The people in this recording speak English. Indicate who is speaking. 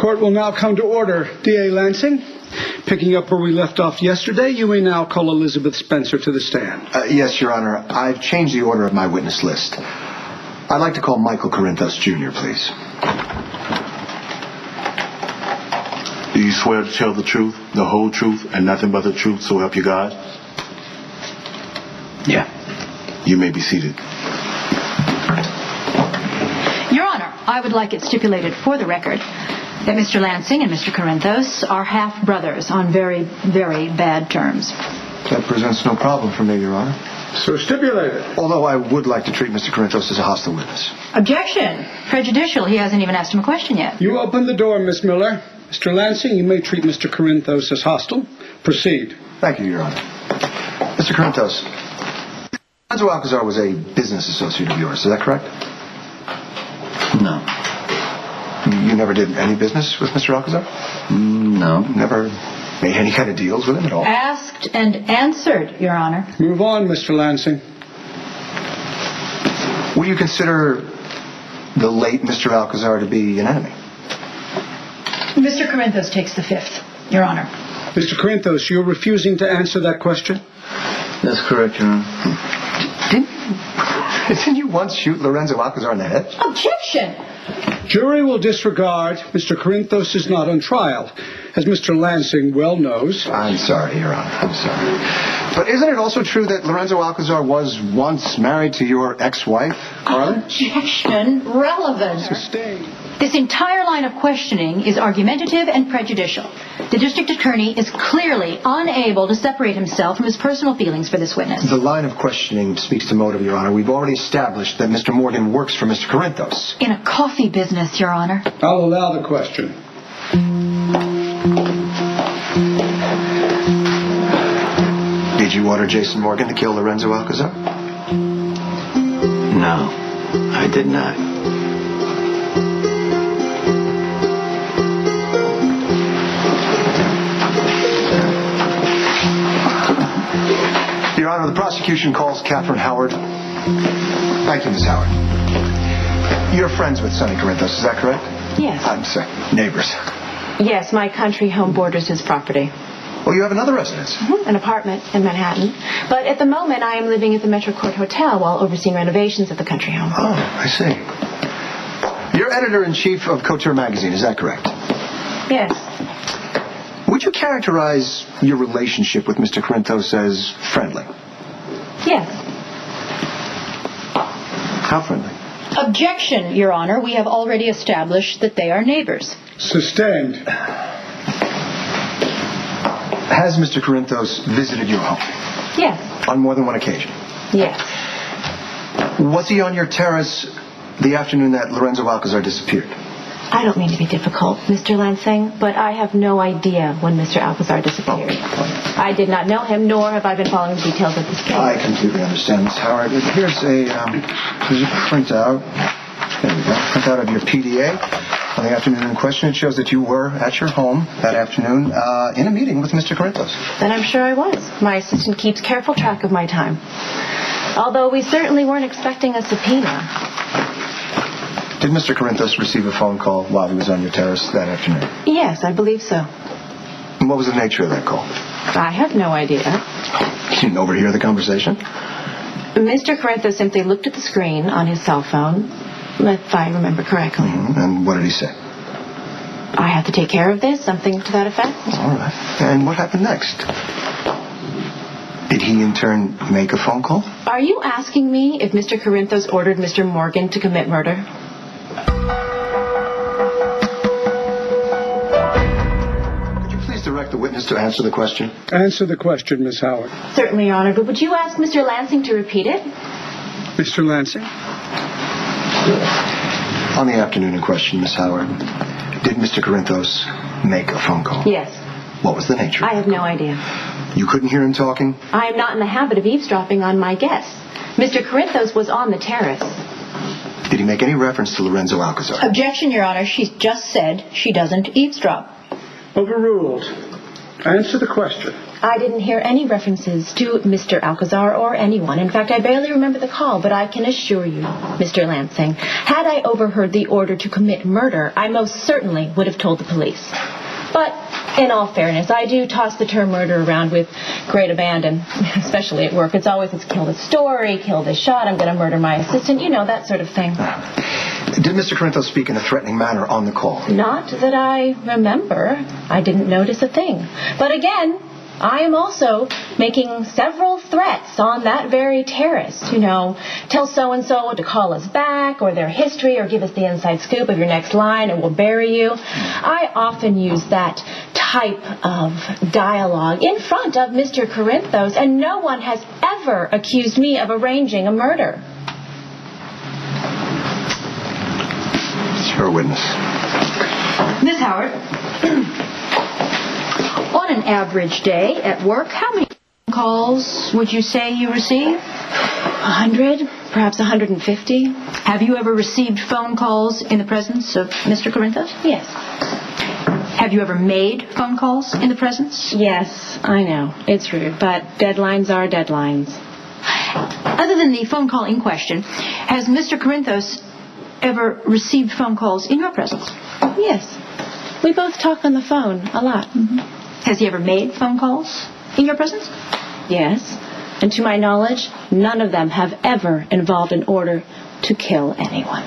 Speaker 1: Court will now come to order. D.A. Lansing, picking up where we left off yesterday, you may now call Elizabeth Spencer to the stand.
Speaker 2: Yes, Your Honor. I've changed the order of my witness list. I'd like to call Michael Corinthos, Jr., please.
Speaker 3: Do you swear to tell the truth, the whole truth, and nothing but the truth, so help you God?
Speaker 2: Yeah.
Speaker 3: You may be seated.
Speaker 4: Your Honor, I would like it stipulated for the record that Mr. Lansing and Mr. Corinthos are half-brothers on very, very bad terms.
Speaker 2: That presents no problem for me, Your Honor.
Speaker 1: So stipulated.
Speaker 2: Although I would like to treat Mr. Corinthos as a hostile witness.
Speaker 4: Objection. Prejudicial. He hasn't even asked him a question yet.
Speaker 1: You open the door, Miss Miller. Mr. Lansing, you may treat Mr. Corinthos as hostile. Proceed.
Speaker 2: Thank you, Your Honor. Mr. Corinthos, Lorenzo Alcazar was a business associate of yours, is that correct?
Speaker 5: No.
Speaker 2: You never did any business with Mr. Alcazar?
Speaker 5: No.
Speaker 2: Never made any kind of deals with him at all?
Speaker 4: Asked and answered, Your Honor.
Speaker 1: Move on, Mr. Lansing.
Speaker 2: Would you consider the late Mr. Alcazar to be an enemy?
Speaker 4: Mr. Corinthos takes the fifth, Your Honor.
Speaker 1: Mr. Corinthos, you're refusing to answer that question?
Speaker 5: That's correct, Your Honor.
Speaker 2: Didn't you once shoot Lorenzo Alcazar in the head?
Speaker 4: Objection!
Speaker 1: Jury will disregard. Mr. Corinthos is not on trial, as Mr. Lansing well knows.
Speaker 2: I'm sorry, Your Honor. I'm sorry. But isn't it also true that Lorenzo Alcazar was once married to your ex-wife, Carla?
Speaker 4: Objection. Relevant.
Speaker 1: Sustained.
Speaker 4: This entire line of questioning is argumentative and prejudicial. The district attorney is clearly unable to separate himself from his personal feelings for this witness.
Speaker 2: The line of questioning speaks to motive, Your Honor. We've already established that Mr. Morgan works for Mr. Corinthos.
Speaker 4: In a coffee business, Your Honor.
Speaker 1: I'll allow the question.
Speaker 2: Did you order Jason Morgan to kill Lorenzo Alcazar?
Speaker 5: No, I did not.
Speaker 2: Your Honor, the prosecution calls Catherine Howard. Thank you, Miss Howard. You're friends with Sonny Corinthos, is that correct?
Speaker 6: Yes.
Speaker 2: I'm sorry, neighbors.
Speaker 6: Yes, my country home borders his property.
Speaker 2: Well, you have another residence.
Speaker 6: An apartment in Manhattan. But at the moment, I am living at the Metro Court Hotel while overseeing renovations at the country home.
Speaker 2: Oh, I see. You're editor-in-chief of Couture magazine, is that correct?
Speaker 6: Yes.
Speaker 2: Would you characterize your relationship with Mr. Corinthos as friendly?
Speaker 6: Yes.
Speaker 2: How friendly?
Speaker 4: Objection, Your Honor. We have already established that they are neighbors.
Speaker 1: Sustained.
Speaker 2: Has Mr. Corinthos visited your home?
Speaker 6: Yes.
Speaker 2: On more than one occasion?
Speaker 6: Yes.
Speaker 2: Was he on your terrace the afternoon that Lorenzo Alcazar disappeared?
Speaker 6: I don't mean to be difficult, Mr. Lansing, but I have no idea when Mr. Alcazar disappeared. I did not know him, nor have I been following the details of this case.
Speaker 2: I completely understand, Miss Howard. Here's a printout. There we go. Printout of your PDA on the afternoon in question. It shows that you were at your home that afternoon in a meeting with Mr. Corinthos.
Speaker 6: Then I'm sure I was. My assistant keeps careful track of my time. Although we certainly weren't expecting a subpoena.
Speaker 2: Did Mr. Corinthos receive a phone call while he was on your terrace that afternoon?
Speaker 6: Yes, I believe so.
Speaker 2: And what was the nature of that call?
Speaker 6: I have no idea.
Speaker 2: You didn't overhear the conversation?
Speaker 6: Mr. Corinthos simply looked at the screen on his cell phone, if I remember correctly.
Speaker 2: Mm-hmm. And what did he say?
Speaker 6: I have to take care of this, something to that effect.
Speaker 2: All right. And what happened next? Did he in turn make a phone call?
Speaker 6: Are you asking me if Mr. Corinthos ordered Mr. Morgan to commit murder?
Speaker 2: Could you please direct the witness to answer the question?
Speaker 1: Answer the question, Miss Howard.
Speaker 6: Certainly, Your Honor, but would you ask Mr. Lansing to repeat it?
Speaker 1: Mr. Lansing?
Speaker 2: On the afternoon in question, Miss Howard, did Mr. Corinthos make a phone call?
Speaker 6: Yes.
Speaker 2: What was the nature?
Speaker 6: I have no idea.
Speaker 2: You couldn't hear him talking?
Speaker 6: I am not in the habit of eavesdropping on my guests. Mr. Corinthos was on the terrace.
Speaker 2: Did he make any reference to Lorenzo Alcazar?
Speaker 4: Objection, Your Honor. She just said she doesn't eavesdrop.
Speaker 1: Overruled. Answer the question.
Speaker 6: I didn't hear any references to Mr. Alcazar or anyone. In fact, I barely remember the call, but I can assure you, Mr. Lansing, had I overheard the order to commit murder, I most certainly would have told the police. But in all fairness, I do toss the term murder around with great abandon, especially at work. It's always, kill this story, kill this shot, I'm going to murder my assistant, that sort of thing.
Speaker 2: Did Mr. Corinthos speak in a threatening manner on the call?
Speaker 6: Not that I remember. I didn't notice a thing. But again, I am also making several threats on that very terrace. Tell so-and-so to call us back, or their history, or give us the inside scoop of your next line, and we'll bury you. I often use that type of dialogue in front of Mr. Corinthos, and no one has ever accused me of arranging a murder.
Speaker 2: Your witness.
Speaker 4: Miss Howard, on an average day at work, how many phone calls would you say you receive?
Speaker 6: 100, perhaps 150.
Speaker 4: Have you ever received phone calls in the presence of Mr. Corinthos?
Speaker 6: Yes.
Speaker 4: Have you ever made phone calls in the presence?
Speaker 6: Yes, I know. It's rude, but deadlines are deadlines.
Speaker 4: Other than the phone call in question, has Mr. Corinthos ever received phone calls in your presence?
Speaker 6: Yes. We both talk on the phone a lot. Mm-hmm.
Speaker 4: Has he ever made phone calls in your presence?
Speaker 6: Yes. And to my knowledge, none of them have ever involved an order to kill anyone.